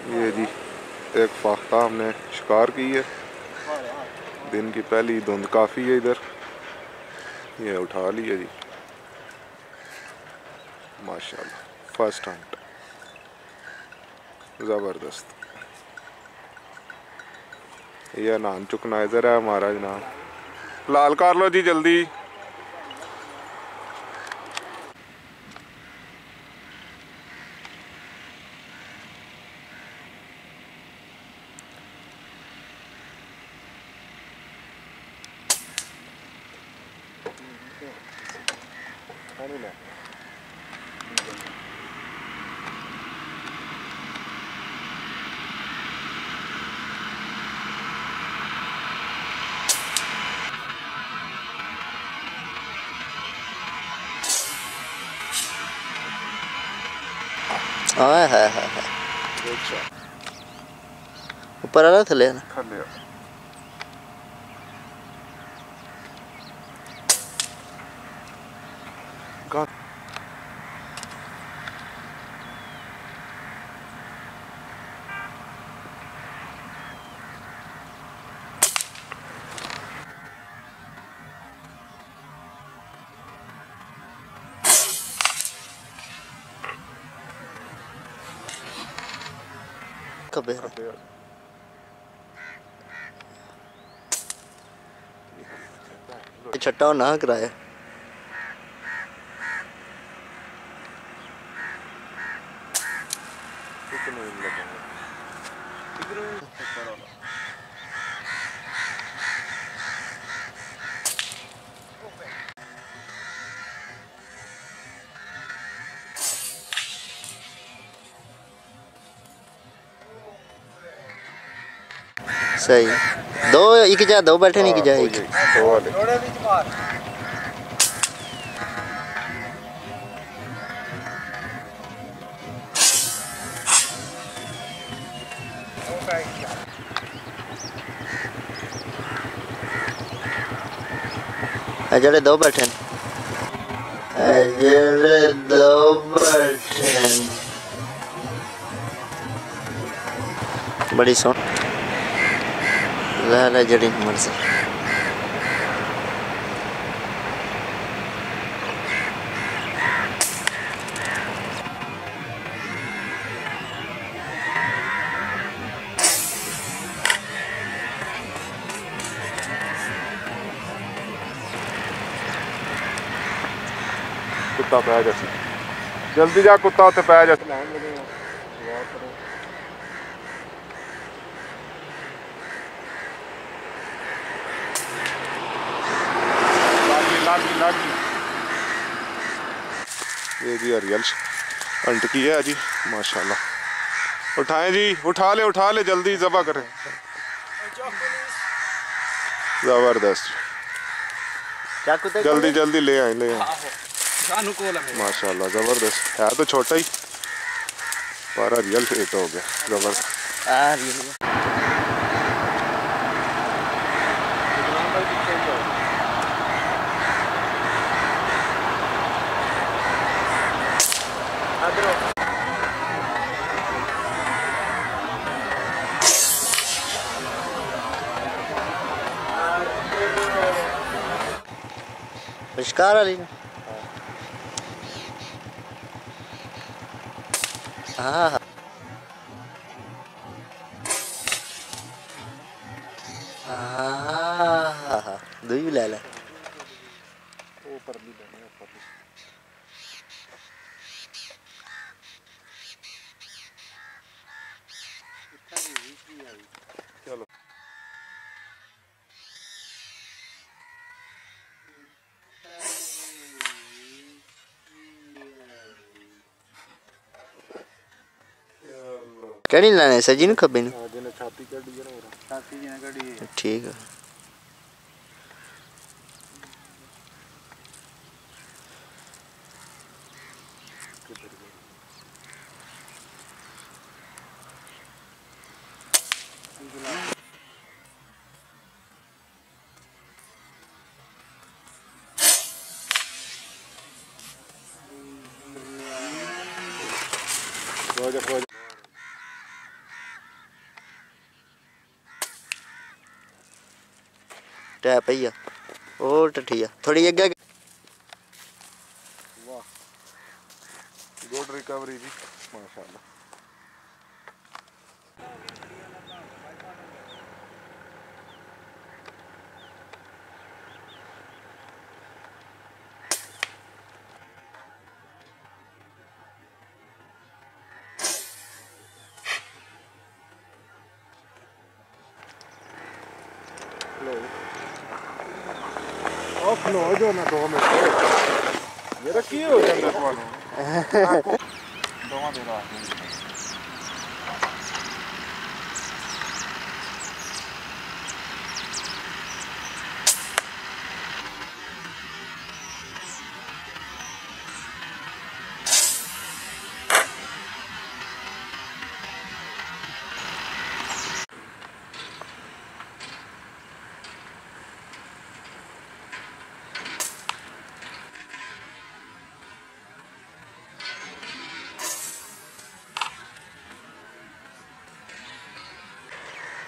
ये जी एक फाख्ता हमने शिकार की है। दिन की पहली धुंध काफ़ी है इधर। ये उठा लिया जी माशाल्लाह, फर्स्ट हंट ज़बरदस्त। यह नान चुकना इधर है हमारा जनाब। लाल कर लो जी जल्दी। हाँ है ऊपर आ रहा थले छट्टा ना कराया सही दो एक जा दो बैठे नहीं कि जा एक जड़े दो बैठे जड़े दो बैठे बड़ी सोन ला जड़ी मर से कुत्ता पै जैसे जल्दी जा कुत्ता उत्ते पै जैसे ये जी हरियल हंट की है जी माशाल्लाह। उठाएं जी उठा ले जल्दी ज़बा करें। ज़बरदस्त जल्दी जल्दी ले आए माशाल्लाह ज़बरदस्त है तो छोटा ही पर रियल फिट हो गया ज़बरदस्त। शिकार वाली हाँ हाँ दो ही ले ले चलो कड़ी लाने सजी न खबे न ठीक है ਟੈ ਪਈ ਆ ਉਹ ਟੱਠੀ ਆ ਥੋੜੀ ਅੱਗੇ वाह गुड रिकवरी जी माशाल्लाह। खलो जो ना 2 मिनट मेरा की हो जाता ਤੁਹਾਨੂੰ ਦੋਵਾਂ ਦੇ ਰਾਤ ਨੂੰ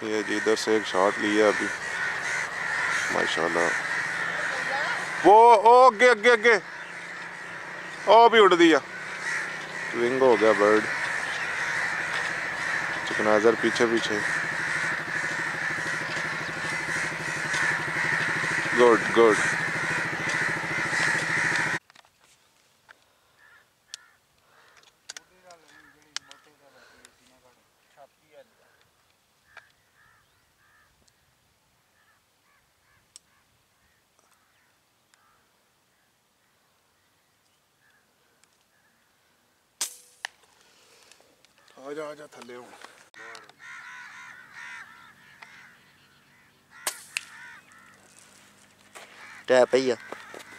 ये जी इधर से एक शॉट लिया अभी माशाल्लाह। वो ओ अगे अगे अगे ओ भी उड़ दिया विंग हो गया बर्ड। चिकनाजर पीछे पीछे गुड गुड। आजा थले हूँ ਟੈ ਪਈ ਆ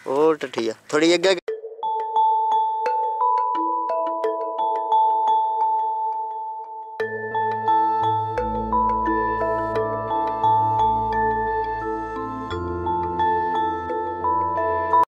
ਉਹ ਟੱਠੀ ਆ ਥੋੜੀ ਅੱਗੇ